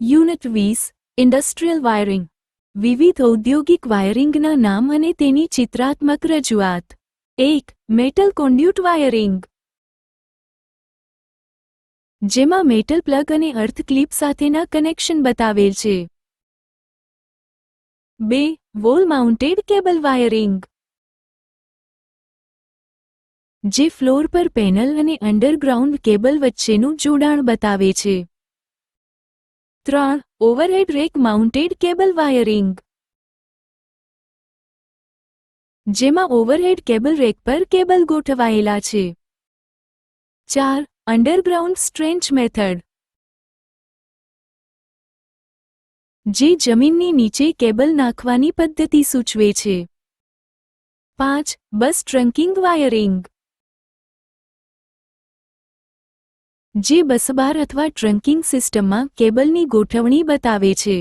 Unit 20 industrial wiring વિવિધ ઔદ્યોગિક વાયરિંગના નામ અને તેની ચિત્રાત્મક રજૂઆત. 1. મેટલ કોન્ડ્યુટ વાયરિંગ, જેમાં મેટલ પ્લગ અને અર્થ ક્લિપ સાથેના કનેક્શન બતાવેલ છે. 2. વોલ માઉન્ટેડ કેબલ વાયરિંગ, જે ફ્લોર પર પેનલ અને અંડરગ્રાઉન્ડ કેબલ વચ્ચેનું જોડાણ બતાવે છે. 3. Overhead rack mounted cable wiring, જેમાં ઓવરહેડ કેબલ રેક પર કેબલ ગોઠવાયેલા છે. 4. અંડરગ્રાઉન્ડ સ્ટ્રેન્ચ મેથડ, જે જમીનની નીચે કેબલ નાખવાની પદ્ધતિ સૂચવે છે. 5. બસ ટ્રંકિંગ વાયરિંગ, જે બસબાર અથવા ટ્રંકિંગ સિસ્ટમમાં કેબલની ગોઠવણી બતાવે છે.